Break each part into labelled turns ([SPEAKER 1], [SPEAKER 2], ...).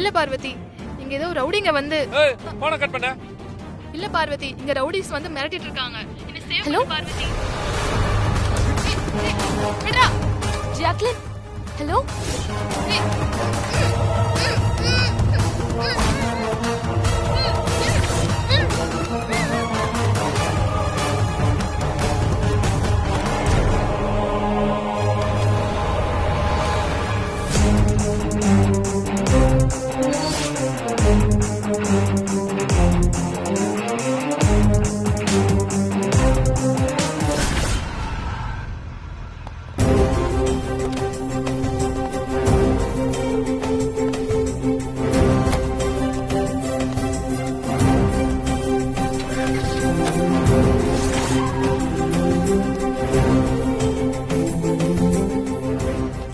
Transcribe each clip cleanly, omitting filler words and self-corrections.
[SPEAKER 1] இல்ல பார்வதி, இங்க ஏதோ ரவுடிங்க வந்து
[SPEAKER 2] போன கட் பண்ண.
[SPEAKER 1] இல்ல பார்வதி, இங்க ரவுடிஸ் வந்து மிரட்டிட்டு இருக்காங்க. என்ன சேவ் பண்ணு பார்வதி. விடுடா ஜாக்லின். ஹலோ.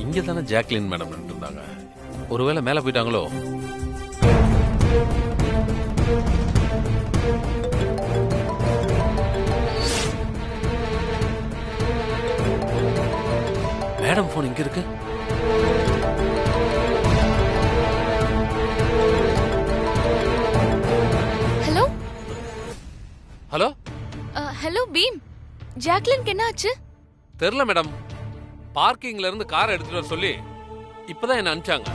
[SPEAKER 2] இங்க தானே ஜாக்லின் மேடம் இருந்தாங்க. ஒருவேளை மேல போயிட்டாங்களோ? மேடம் போன் இங்க இருக்கு.
[SPEAKER 1] ஹலோ.
[SPEAKER 2] ஹலோ.
[SPEAKER 1] ஹலோ பீம், ஜாக்லின்க்கு என்ன ஆச்சு?
[SPEAKER 2] தெரியல மேடம். பார்க்கிங்ல இருந்து கார் எடுத்துட்டு வர சொல்லி இப்பதான் என்ன அனுப்பிச்சாங்க.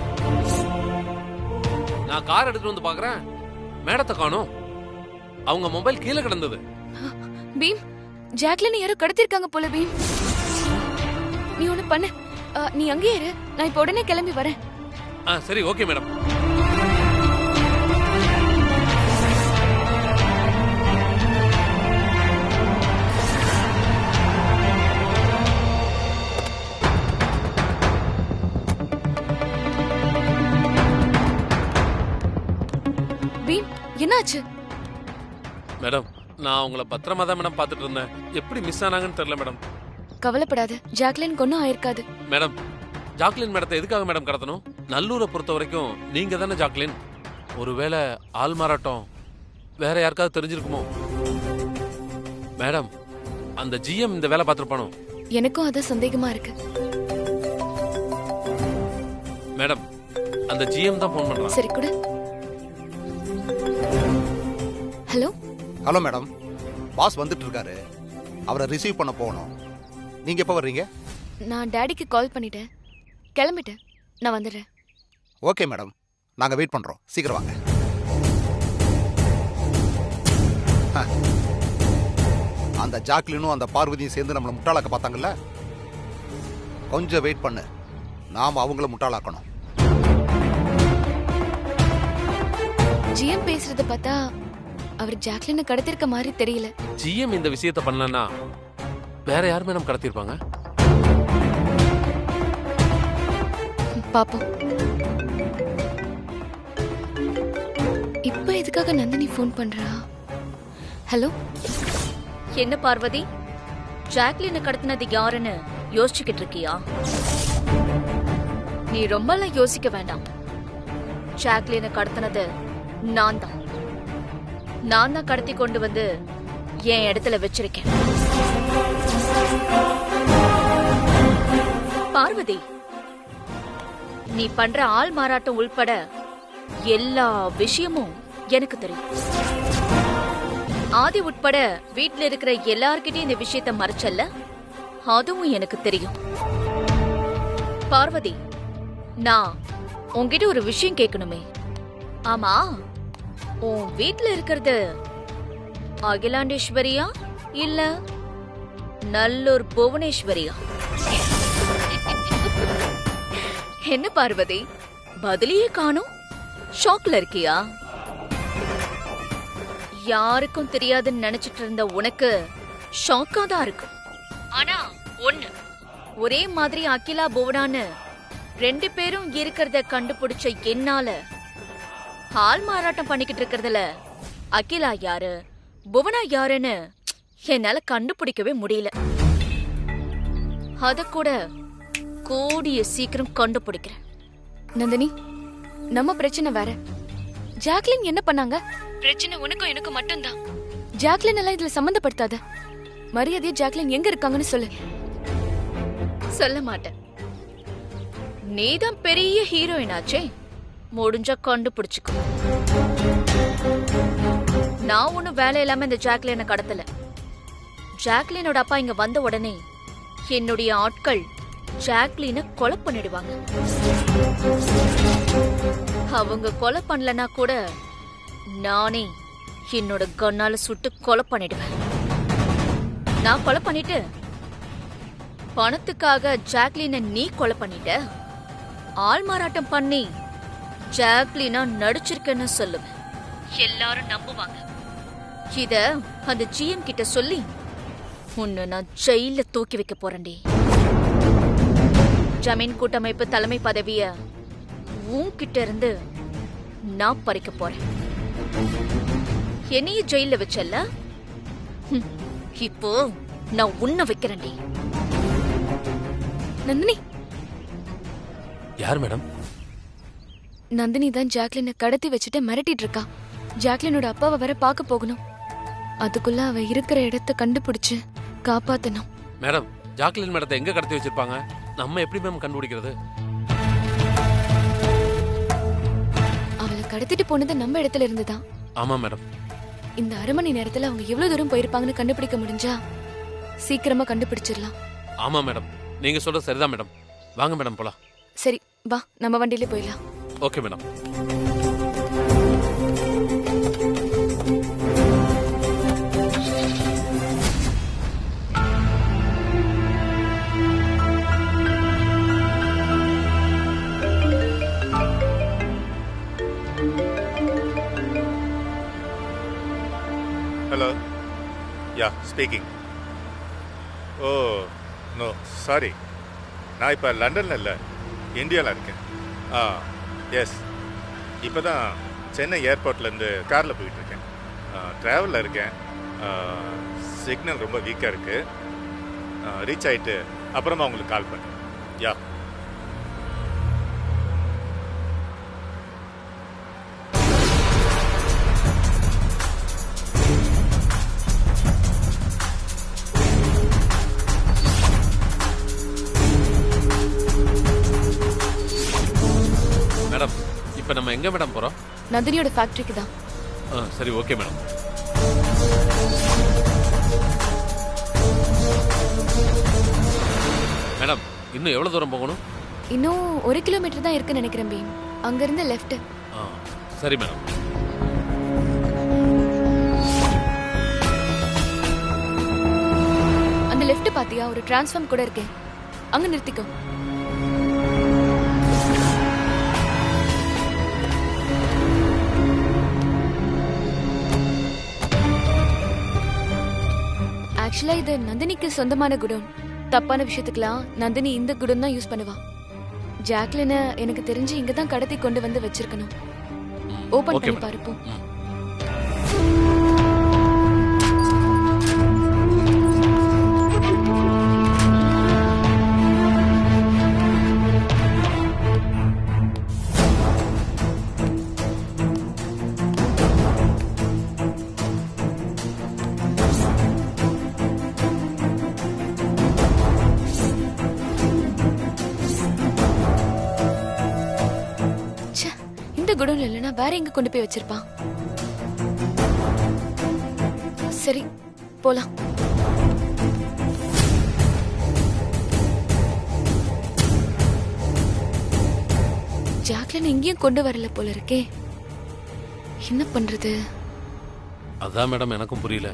[SPEAKER 2] நான் கார் எடுத்துட்டு வந்து பாக்குறேன், மேடத்தை காணோம். அவங்க மொபைல் கீழே கிடந்தது.
[SPEAKER 1] பீம், ஜாக்லின் யாரோ கடத்திருக்காங்க போல பீம். நீ ஒண்ணு பண்ணு, நீ அங்கேயே இரு, நான் இப்ப உடனே கிளம்பி வரேன்.
[SPEAKER 2] சரி, ஓகே மேடம்.
[SPEAKER 1] பீம், என்னாச்சு?
[SPEAKER 2] மேடம், நான் உங்களை பத்திரமா தான் மேடம் பாத்துட்டு இருந்தேன். எப்படி மிஸ் ஆனாங்கன்னு தெரியல மேடம்.
[SPEAKER 1] கவலைப்படாத, ஜாக்லின் கொன்னும் ஆயிருக்காது.
[SPEAKER 2] மேடம், ஜாக்லின் மேடத்தை எதுக்காக மேடம் கடத்தணும்? நல்லூரை பொறுத்த வரைக்கும் நீங்க தானே ஜாக்லின். ஒருவேளை ஆள் மாறாட்டம் வேற யாருக்காவது தெரிஞ்சிருக்குமோ? மேடம், அந்த ஜிஎம் இந்த வேலை பார்த்திருப்பானோ?
[SPEAKER 1] எனக்கும் அது சந்தேகமா இருக்கு.
[SPEAKER 2] மேடம், அந்த ஜிஎம் தான் போன் பண்றான்.
[SPEAKER 1] சரி கொடு. ஹலோ.
[SPEAKER 3] ஹலோ மேடம், பாஸ் வந்துட்டு இருக்காரு. அவரை ரிசீவ் பண்ண போகணும். நீங்க எப்போ வர்றீங்க?
[SPEAKER 1] நான் டாடிக்கு கால் பண்ணிட்டேன், கிளம்பிட்டேன். நான் வந்துடுறேன்.
[SPEAKER 3] ஓகே மேடம், நாங்க வெயிட் பண்றோம். சீக்கிரம் வாங்க. அந்த ஜாக்லினும் அந்த பார்வதியும் சேர்ந்து நம்மளை முட்டாளாக்க பார்த்தாங்கல்ல. கொஞ்சம் வெயிட் பண்ணு, நாம அவங்கள முட்டாளாக்கணும்.
[SPEAKER 1] ஜிஎம் பேசுறத பார்த்தா அவர் ஜாக்லினை கடத்திருக்க மாதிரி தெரியல.
[SPEAKER 2] ஜிஎம் இந்த விஷயத்தை பண்ணலன்னா வேற யாருமே நம்ம கடத்திருப்பாங்க.
[SPEAKER 1] பாப்போம். இப்ப எதுக்காக நந்தினி போன் பண்றா? ஹலோ.
[SPEAKER 4] என்ன பார்வதி, ஜாக்லினை கடத்தினது யாருன்னு யோசிச்சுக்கிட்டு இருக்கியா? நீ ரொம்பலாம் யோசிக்க வேண்டாம். ஜாக்லினை கடத்தினது நான் தான். நான் தான் கடத்தி கொண்டு வந்து என் இடத்துல வச்சிருக்கேன். பார்வதி, நீ பண்ற ஆள் மாறாட்டம் உள்பட எல்லா விஷயமும் எனக்கு தெரியும். ஆதி உட்பட வீட்டுல இருக்கிற எல்லார்கிட்டயும் இந்த விஷயத்த மறைச்சல்ல, அதுவும் எனக்கு தெரியும். பார்வதி, நான் உன்கிட்ட ஒரு விஷயம் கேட்கணுமே. ஆமா, உன் வீட்டுல இருக்கிறது அகிலாண்டேஸ்வரியா இல்ல நல்லூர் புவனேஸ்வரியா? என்ன பார்வதி, பதிலையே காணோம்? ஷாக்ல இருக்கியா? யாருக்கும் தெரியாதுன்னு நினைச்சிட்டு இருந்த உனக்கு ஷாக்கா தான் இருக்கு. ஆனா ஒண்ணு, ஒரே மாதிரி அகிலா புவனான்னு ரெண்டு பேரும் இருக்கிறத கண்டுபிடிச்ச என்னால ஆள் மாறாட்டம் பண்ணிக்கிட்டு இருக்கிறதுல அகிலா யாரு புவனா யாருன்னு என்னால கண்டுபிடிக்கவே முடியல. அத கூட கூடிய சீக்கிரம் கண்டுபிடிக்கிறேன்.
[SPEAKER 1] நந்தினி, நம்ம பிரச்சனை வேற. ஜாக்லின் என்ன பண்ணாங்க? பிரச்சனை உனக்கும் எனக்கும் மட்டும்தான். ஜாக்லின் எல்லாம் இதுல சம்பந்தப்படுத்தாத. மரியாதையா ஜாக்லின் எங்க இருக்காங்கன்னு சொல்லு.
[SPEAKER 4] சொல்ல மாட்டேன். நீதான் பெரிய ஹீரோயின் ஆச்சே, முடிஞ்சா கண்டுபிடிச்சுக்கோ. நான் ஒன்னும் வேலை இல்லாம இந்த ஜாக்லினை கடத்தல. ஜாக்லினோட அப்பா இங்க வந்த உடனே என்னுடைய ஆட்கள் ஜாக்லினை கொலை பண்ணிடுவாங்க. அவங்க கொலை பண்ணலனா கூட நானே என்னோட கண்ணால சுட்டு கொலை பண்ணிடுவேன். நான் கொலை பண்ணிட்டு பணத்துக்காக ஜாக்லினை நீ கொலை பண்ணிட்ட. ஆள் மாறாட்டம் பண்ணி ஜாக்லினா நடிச்சிருக்கேன்னு சொல்லுவேன். எல்லாரும் நம்புவாங்க. இத அந்த ஜிஎம் கிட்ட சொல்லி உன்னை நான் ஜெயில தூக்கி வைக்க போறேன்டி. ஜமீன் கூட்டமைப்பு தலைமை பதவிய உன்கிட்ட இருந்து நான் பறிக்க போறேன். என்னைய ஜெயில வச்சல்ல, இப்போ நான் உன்னை வைக்கிறேன்டி.
[SPEAKER 1] நந்தினி,
[SPEAKER 2] யார் மேடம்?
[SPEAKER 1] நந்தினி தான் ஜாக்லினை கடத்தி வச்சுட்டு மிரட்டிட்டு இருக்கா. ஜாக்லினோட அப்பாவை வர பார்க்க போகணும். அதுக்குள்ள அவ இருக்கிற இடத்த கண்டுபிடிச்சு காப்பாத்தணும்.
[SPEAKER 2] மேடம், ஜாக்லின் மேடத்தை எங்க கடத்தி வச்சிருப்பாங்க? நம்ம எப்படி மேம் கண்டுபிடிக்கிறது?
[SPEAKER 1] அவளை கடத்திட்டு போனது நம்ம இடத்துல இருந்துதான்.
[SPEAKER 2] ஆமா மேடம்.
[SPEAKER 1] இந்த அரை மணி நேரத்துல அவங்க எவ்வளவு தூரம் போயிருப்பாங்கன்னு கண்டுபிடிக்க முடிஞ்சா சீக்கிரமா கண்டுபிடிச்சிடலாம்.
[SPEAKER 2] ஆமா மேடம், நீங்க சொல்றது சரிதான் மேடம். வாங்க மேடம் போலாம்.
[SPEAKER 1] சரி வா, நம்ம வண்டியிலே போயிடலாம்.
[SPEAKER 2] Okay madam.
[SPEAKER 5] Hello, yeah speaking. Oh no sorry, நான் இப்போ லண்டனில் இல்லை, இந்தியாவில் இருக்கேன். எஸ், இப்போ தான் சென்னை ஏர்போர்ட்லேருந்து காரில் போயிட்டுருக்கேன். ட்ராவலில் இருக்கேன். சிக்னல் ரொம்ப வீக்காக இருக்குது. ரீச் ஆகிட்டு அப்புறமா உங்களுக்கு கால் பண்ணுறேன். யா
[SPEAKER 2] மேடம், இப்போ நம்ம எங்க மேடம் போறோம்?
[SPEAKER 1] நந்தினியோட ஃபேக்டரிக்கு தான்.
[SPEAKER 2] சரி, ஓகே மேடம். மேடம், இன்னும் எவ்வளவு தூரம் போகணும்?
[SPEAKER 1] இன்னும் 1 கிலோமீட்டர் தான் இருக்குன்னு நினைக்கிறேன் பீம். அங்க இருந்து லெஃப்ட்.
[SPEAKER 2] சரி மேடம்.
[SPEAKER 1] அந்த லெஃப்ட் பாத்தியா, ஒரு டிரான்ஸ்ஃபார்ம் கூட இருக்கே, அங்க நிறுத்திக்கோ. ஆக்சுவலா இது நந்தினிக்கு சொந்தமான குடோன். தப்பான விஷயத்துக்குலாம் நந்தினி இந்த குடோன் தான் யூஸ் பண்ணுவா. ஜாக்லினை எனக்கு தெரிஞ்சு இங்க தான் கடத்தி கொண்டு வந்து வச்சிருக்கணும். ஓபன் பண்ணி பாருப்போம். குடோன்ல இல்லனா வேற எங்க கொண்டு போய் வச்சிருப்பான்? சரி போலாம். ஜாக்லின் எங்கேயும் கொண்டு வரல போல இருக்கே. என்ன பண்றது?
[SPEAKER 2] அதான் மேடம் எனக்கும் புரியல.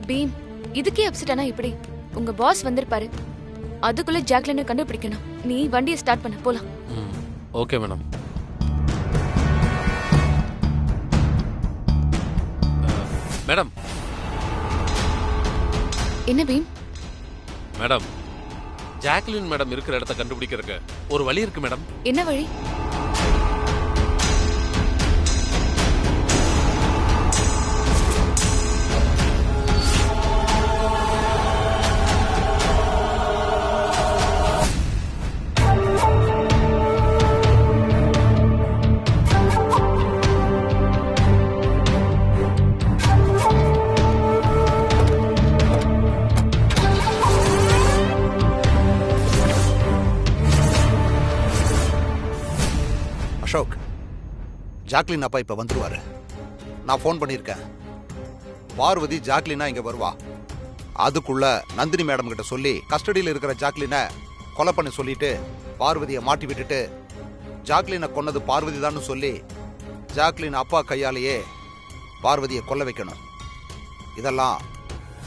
[SPEAKER 1] பீம், இதுக்கே அப்செட் ஆனா இப்படி? உங்க பாஸ் வந்திருப்பாரு, அதுக்குள்ள ஜாக்லினை கண்டுபிடிக்கணும். நீ வண்டியை ஸ்டார்ட் பண்ண, போலாம்.
[SPEAKER 2] Okay madam. மேடம்.
[SPEAKER 1] என்ன பீம்?
[SPEAKER 2] மேடம், ஜாக்லின் மேடம் இருக்கிற இடத்தை கண்டுபிடிக்கிறதுக்கு ஒரு வழி இருக்கு மேடம்.
[SPEAKER 1] என்ன வழி?
[SPEAKER 3] ஜாக்லின் அப்பா இப்ப வந்துருவாரு. நான் ஃபோன் பண்ணியிருக்கேன். பார்வதி ஜாக்லினா இங்க வருவா. அதுக்குள்ள நந்தினி மேடம் கிட்ட சொல்லி கஸ்டடியில் இருக்கிற ஜாக்லினை கொலை பண்ணி சொல்லிட்டு பார்வதியை மாட்டி விட்டுட்டு ஜாக்லினை கொன்னது பார்வதி தான் சொல்லி ஜாக்லின் அப்பா கையாலேயே பார்வதியை கொல்ல வைக்கணும். இதெல்லாம்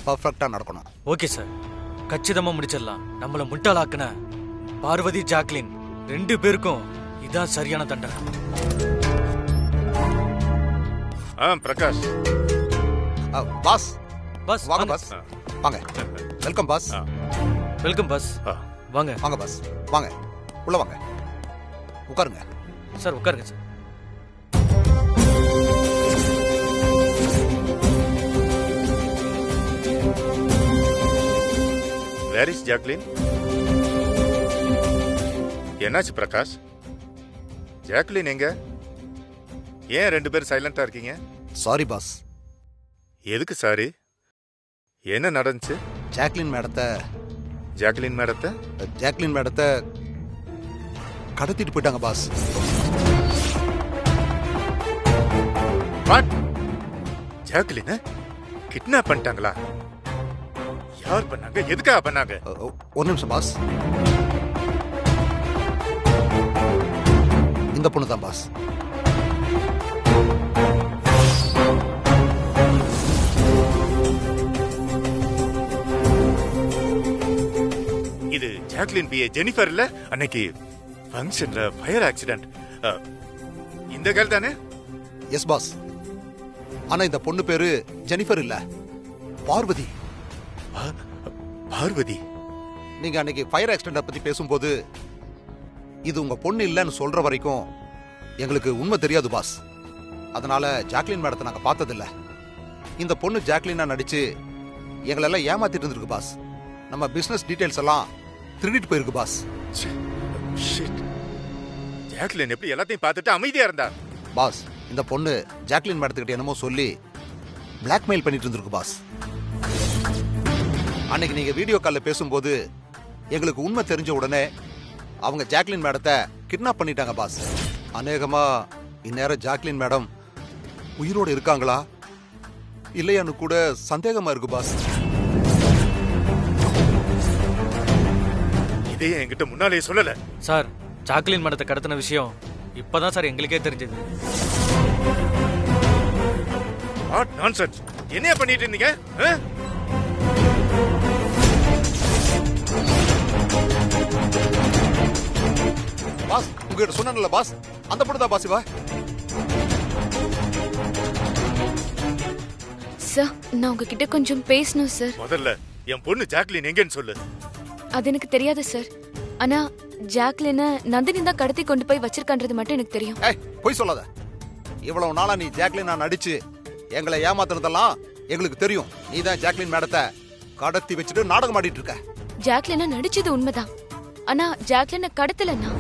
[SPEAKER 3] பர்ஃபெக்டா நடக்கணும்.
[SPEAKER 6] ஓகே சார், கச்சிதமா முடிச்சிடலாம். நம்மள முட்டாளாக்குன பார்வதி ஜாக்லின் 2 பேருக்கும் இதான் சரியான தண்டனை.
[SPEAKER 5] பிரகாஷ்.
[SPEAKER 3] பாஸ்
[SPEAKER 6] பாஸ்
[SPEAKER 3] வாங்க பாஸ். வாங்க. Welcome boss.
[SPEAKER 6] Welcome boss. வாங்க
[SPEAKER 3] வாங்க பாஸ். வாங்க உள்ள வாங்க. உட்காருங்க
[SPEAKER 6] சார். உட்காருங்க சார்.
[SPEAKER 5] Where is Jacqueline? என்னாச்சு பிரகாஷ்? ஜாக்லின் எங்க? ஏன் 2 பேரும் சைலண்டா இருக்கீங்க?
[SPEAKER 3] Sorry boss.
[SPEAKER 5] எதுக்கு சாரி? என்ன நடந்துச்சு?
[SPEAKER 3] ஜாக்லின் மேடத்தை கடத்திட்டு போயிட்டாங்க பாஸ்.
[SPEAKER 5] வாட்? ஜாக்லின் கிட்னாப் பண்ணிட்டாங்களா? யார் பண்ணாங்க? எதுக்காக பண்ணாங்க?
[SPEAKER 3] ஒரு நிமிஷம் பாஸ். இந்த பொண்ணு தான் பாஸ்.
[SPEAKER 5] இது ஜாக்லின் பிஏ ஜெனிஃபர் இல்ல? அன்னைக்கு ஃபங்க்ஷன்ல ஃபயர் ஆக்சிடென்ட். இந்த கேர்ள் தானே?
[SPEAKER 3] Yes boss. ஆனா இந்த பொண்ணு பேரு ஜெனிஃபர் இல்ல, பார்வதி.
[SPEAKER 5] பார்வதி?
[SPEAKER 3] நீங்க அன்னைக்கு ஃபயர் ஆக்சிடென்ட் பத்தி பேசும்போது இது உங்க பொண்ணு இல்லன்னு சொல்ற வரைக்கும் எங்களுக்கு உண்மை தெரியாது பாஸ். அதனால ஜாக்லின் மேடத்தை நாங்க பார்த்ததில்ல. இந்த பொண்ணு ஜாக்லினா நடிச்சு எங்களெல்லாம் ஏமாத்திட்டு இருந்திருக்கு பாஸ். நம்ம பிசினஸ் டீடைல்ஸ் எல்லாம் திருடிட்டு போயிருக்கு பாஸ்.
[SPEAKER 5] ஜாக்லின் எப்படி எல்லாத்தையும் பார்த்துட்டு அமைதியா இருந்தா?
[SPEAKER 3] பாஸ், இந்த பொண்ணு ஜாக்லின் மேடத்துக்கிட்ட என்னமோ சொல்லி பிளாக்மெயில் பண்ணிட்டு இருந்திருக்கு பாஸ். அன்னைக்கு நீங்க வீடியோ கால்ல பேசும்போது எங்களுக்கு உண்மை தெரிஞ்ச உடனே அவங்க ஜாக்லின் மேடத்தை கிட்னாப் பண்ணிட்டாங்க பாஸ். அநேகமா இந்நேரம் ஜாக்லின் மேடம் உயிரோடு இருக்காங்களா இல்லையான்னு கூட சந்தேகமா இருக்கு பாஸ்.
[SPEAKER 5] இதே என்கிட்ட முன்னாலே சொல்லல
[SPEAKER 6] சார். ஜாக்லின் மேடத்தை கடத்தின விஷயம் இப்பதான் சார் எங்களுக்கே தெரிஞ்சது.
[SPEAKER 5] What nonsense? என்ன பண்ணிட்டு இருந்தீங்க?
[SPEAKER 3] பாஸ், உங்ககிட்ட சொன்னேன்ல பாஸ், அந்த பொண்ணு தான் பாஸ் இவ.
[SPEAKER 1] சார், நான் உங்ககிட்ட கொஞ்சம் பேசணும் சார்.
[SPEAKER 5] முதல்ல என் பொண்ணு ஜாக்லின் எங்கன்னு சொல்லு.
[SPEAKER 1] அது எனக்கு தெரியாது சார். ஆனா ஜாக்லின நந்தினி தான் கடத்தி கொண்டு போய் வச்சிருக்கான்றது மட்டும் எனக்கு தெரியும்.
[SPEAKER 3] ஏய், பொய் சொல்லாத. இவ்வளவு நாளா நீ ஜாக்லினா நடிச்சு எங்களை ஏமாத்துனதெல்லாம் எங்களுக்கு தெரியும். நீ தான் ஜாக்லின் மேடத்தை கடத்தி வச்சுட்டு நாடகம் ஆடிட்டு இருக்க.
[SPEAKER 1] ஜாக்லினா நடிச்சது உண்மைதான். ஆனா ஜாக்லின கடத்தலன்னா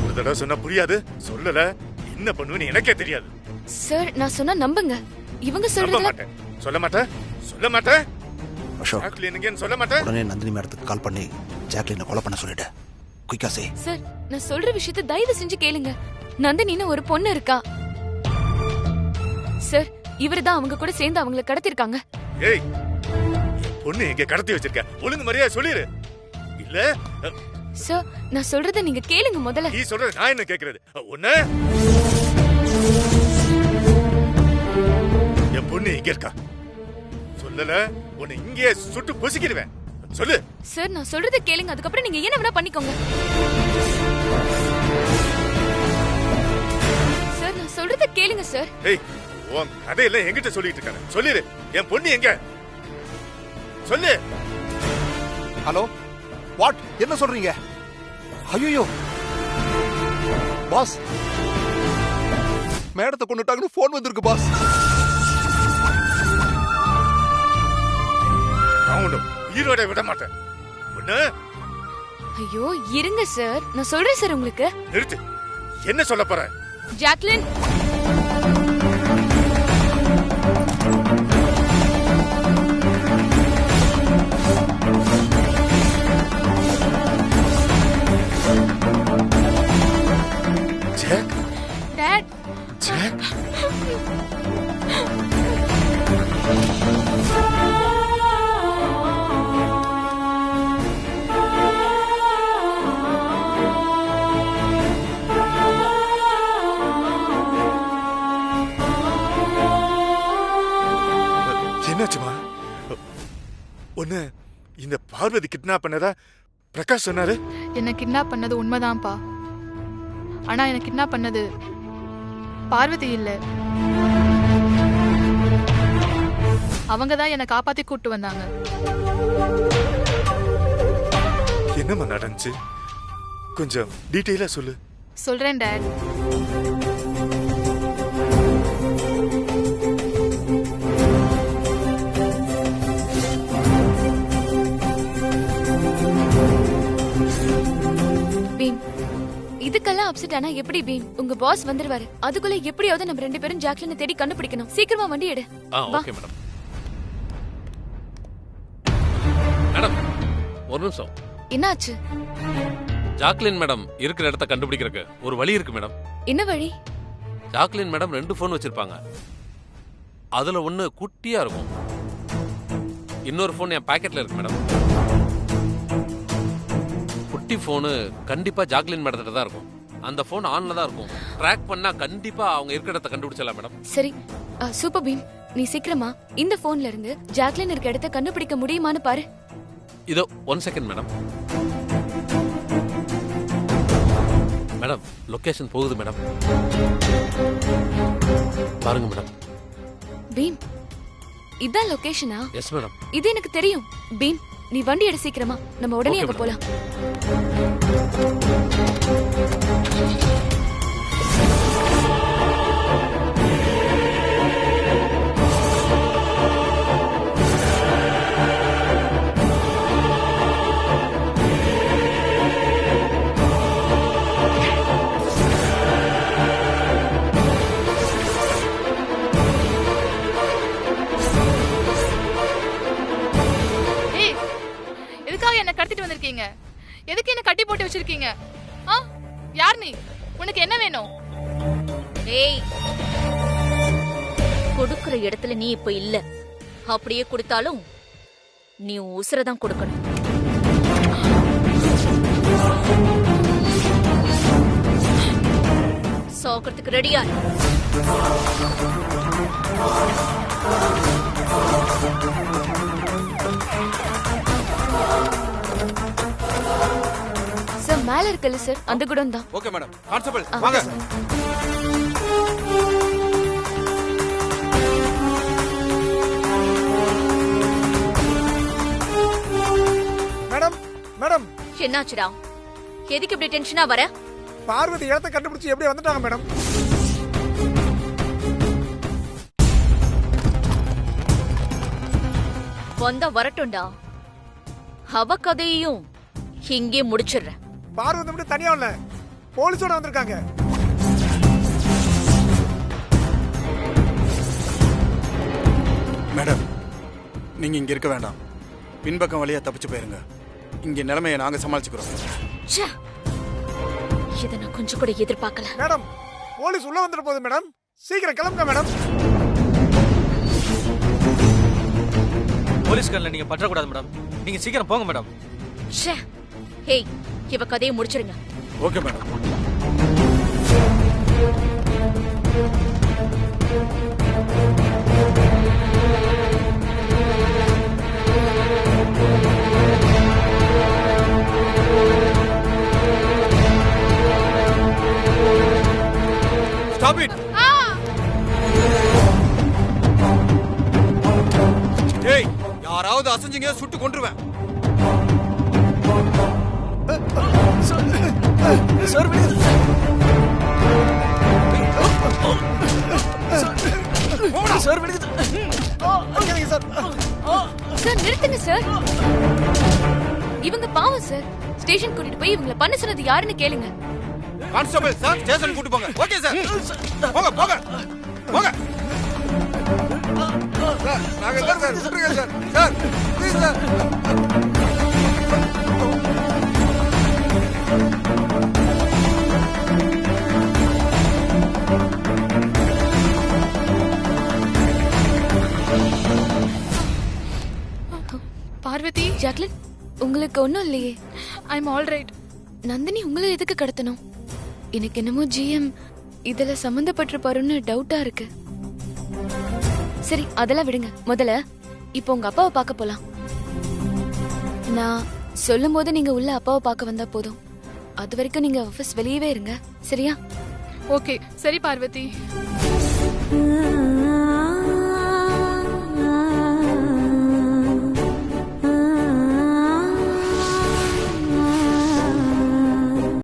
[SPEAKER 5] ஒரு தடவை சொன்னா புரியாது. சொல்லல என்ன பண்ணுவேன்னு எனக்கே தெரியாது.
[SPEAKER 1] சார், நான் சொன்னா நம்புங்க. இவங்க
[SPEAKER 5] நம்ப
[SPEAKER 1] சொல்றதுல
[SPEAKER 5] மாட்டேன். சொல்ல மாட்டேன்.
[SPEAKER 3] அசோக்,
[SPEAKER 5] ஜாக்லின் எங்கன்னு சொல்ல மாட்டேன்.
[SPEAKER 3] உடனே நந்தினி மேடத்துக்கு கால் பண்ணி ஜாக்லினை கொலை பண்ண சொல்லிட்டு குயிக்கா செய்.
[SPEAKER 1] சார், நான் சொல்ற விஷயத்தை தயவு செஞ்சு கேளுங்க. நந்தினின்னு ஒரு பொண்ணு இருக்கா சார். இவருதான் அவங்க கூட சேர்ந்து அவங்கள கடத்திருக்காங்க.
[SPEAKER 5] ஏய், பொண்ணு எங்க கடத்தி வச்சிருக்க? ஒழுங்கு மரியாதை சொல்லிரு. இல்ல
[SPEAKER 1] சார், நான் சொல்றத நீங்க கேளுங்க முதல்ல.
[SPEAKER 5] நீ சொல்றது நான் என்ன கேக்குறது? ஒண்ணு, என் பொண்ணு எங்க இருக்கா? சொல்லல உன்னை இங்கே சுட்டு பொசுக்கிடுவேன். சொல்லு.
[SPEAKER 1] சார், நான் சொல்றத கேளுங்க. அதுக்கப்புறம் நீங்க என்ன வேணா பண்ணிக்கோங்க. சார், நான் சொல்றத கேளுங்க சார்.
[SPEAKER 5] ஏய், உன் கதையெல்லாம் என்கிட்ட சொல்லிட்டு இருக்காங்க. சொல்லிரு, என் பொண்ணு எங்க? சொல்லு.
[SPEAKER 3] Hello, what? என்ன சொல்றீங்க? ஐயோ பாஸ், மேடத்தை கொண்டுட்டாங்கன்னு போன் வந்திருக்கு பாஸ்.
[SPEAKER 5] ஈரோட விட மாட்டேன்.
[SPEAKER 1] ஐயோ, இருங்க சார், நான் சொல்றேன் சார். உங்களுக்கு
[SPEAKER 5] நிறுத்து. என்ன சொல்ல போற?
[SPEAKER 1] ஜாக்லின்,
[SPEAKER 5] ஜாக்
[SPEAKER 7] டாட்
[SPEAKER 5] ஜாக் என்னாச்சுமா? ஒண்ணு இந்த பார்வதி கிட்னாப் பண்ணதா பிரகாஷ் சொன்னாரு.
[SPEAKER 7] என்ன கிட்னாப் பண்ணது உண்மைதான்ப்பா. ஆனா என்ன கிட்னாப் பண்ணது பார்வதி இல்ல. அவங்க தான் என்னை காப்பாத்தி கூட்டு வந்தாங்க.
[SPEAKER 5] என்னம்மா நடந்துச்சு? கொஞ்சம் டீட்டெயிலா சொல்லு.
[SPEAKER 7] சொல்றேன் டாட்.
[SPEAKER 1] பீம், இதுக்கெல்லாம் அப்செட் ஆனா எப்படி பீம்? உங்க பாஸ் வந்துருவாரு. அதுக்குள்ள எப்படியாவது நம்ம 2 பேரும் ஜாக்லினை தேடி கண்டுபிடிக்கணும். சீக்கிரமா வண்டி எடு. வா.
[SPEAKER 2] Okay madam. மேடம் ஒரு நிமிஷம்.
[SPEAKER 1] என்னாச்சு?
[SPEAKER 2] ஜாக்லின் மேடம் இருக்கிற இடத்த கண்டுபிடிக்கிறதுக்கு ஒரு வழி இருக்கு மேடம்.
[SPEAKER 1] என்ன வழி?
[SPEAKER 2] ஜாக்லின் மேடம் 2 ஃபோன் வச்சிருப்பாங்க. அதுல ஒண்ணு குட்டியா இருக்கும், இன்னொரு ஃபோன் என் பாக்கெட்ல இருக்கு மேடம். குட்டி ஃபோனு கண்டிப்பா ஜாக்லின் மேடத்துல தான் இருக்கும். அந்த ஃபோன் ஆன்ல தான் இருக்கும். ட்ராக் பண்ணா கண்டிப்பா அவங்க இருக்கிற இடத்த கண்டுபிடிச்சலாம் மேடம்.
[SPEAKER 1] சரி, சூப்பர் பீம், நீ சீக்கிரமா இந்த போன்ல இருந்து ஜாக்லின் இருக்க இடத்த கண்டுபிடிக்க முடியுமான்னு பாரு.
[SPEAKER 2] இதோ 1 செகண்ட் மேடம். மேடம் லொகேஷன் போகுது மேடம், பாருங்க மேடம்.
[SPEAKER 1] பீம், இதான் லொகேஷனா?
[SPEAKER 2] Yes madam.
[SPEAKER 1] இது எனக்கு தெரியும். பீம், நீ வண்டி எடு சீக்கிரமா, நம்ம உடனே அங்க போலாம்.
[SPEAKER 7] என்ன கடத்திட்டு வந்திருக்கீங்க? எதுக்கு என்ன கட்டி போட்டு வச்சிருக்கீங்க? யார் நீ? உனக்கு என்ன வேணும்?
[SPEAKER 4] ஏய், கொடுக்கிற இடத்துல நீ இப்ப இல்ல. அப்படியே கொடுத்தாலும் நீ உசுரதான் கொடுக்கணும். சாக்கிறதுக்கு ரெடியா?
[SPEAKER 1] சார் மேல இருக்குல்ல சார், அந்த குடம் தான்.
[SPEAKER 8] Okay madam. கான்ஸ்டபிள் வாங்க.
[SPEAKER 9] மேடம் மேடம்
[SPEAKER 4] என்னாச்சுடா? எதுக்கு இப்படி டென்ஷனா வர?
[SPEAKER 9] பார்வதி இடத்தை கண்டுபிடிச்சு எப்படி வந்துட்டாங்க மேடம்?
[SPEAKER 4] வந்தா வரட்டும்டா, அவ கதையையும் இங்கே முடிச்சிடுறேன்.
[SPEAKER 9] பார்வதி மட்டும் தனியா இல்ல, போலீஸோட வந்திருக்காங்க.
[SPEAKER 8] மேடம் நீங்க இங்க இருக்க வேண்டாம், பின்பக்கம் வழியா தப்பிச்சு போயிருங்க. இங்க நிலைமையை நாங்க சமாளிச்சுக்கிறோம்.
[SPEAKER 4] இதை நான் கொஞ்சம் கூட எதிர்பார்க்கல.
[SPEAKER 9] மேடம் போலீஸ் உள்ள வந்துட போகுது மேடம், சீக்கிரம் கிளம்புங்க மேடம்.
[SPEAKER 6] போலீஸ் கண்ணில் நீங்க பற்றக்கூடாது மேடம், நீங்க சீக்கிரம் போங்க மேடம்.
[SPEAKER 4] ஹேய், இவ கதையை முடிச்சிருங்க.
[SPEAKER 8] Okay madam. Stop it! ஏய், யாராவது அசைஞ்சீங்க சுட்டு கொன்றுவேன்.
[SPEAKER 6] சார் சார் விடுங்க
[SPEAKER 1] சார், நிறுத்துங்க சார். இவங்க பாவம் சார். ஸ்டேஷன் கூட்டிட்டு போய் இவங்கள பண்ண சொன்னது யாருன்னு கேளுங்க.
[SPEAKER 8] கான்ஸ்டபிள் சார், ஸ்டேஷன் கூட்டி போங்க. ஓகே சார், போங்க போங்க போங்க. சார் நாங்க இல்ல சார், விட்டுருங்க sir. Sir please sir.
[SPEAKER 1] Jacqueline உங்களுக்கு ஒன்றும் இல்லையே?
[SPEAKER 7] I am all right.
[SPEAKER 1] Nandini உங்களை எதுக்கு கடத்தணும்? எனக்கு என்னமோ ஜிஎம் இதுல சம்மந்தப்பட்டிருப்பாருன்னு டவுட்டா இருக்கு. சரி அதெல்லாம் விடுங்க. முதல்ல இப்போ உங்க அப்பாவை பார்க்க போலாம். நான் சொல்லும் போது நீங்க உள்ள அப்பாவை பார்க்க வந்தா போதும். அது வரைக்கும் நீங்க ஆபீஸ் வெளியவே இருங்க. சரியா?
[SPEAKER 7] ஓகே சரி பார்வதி.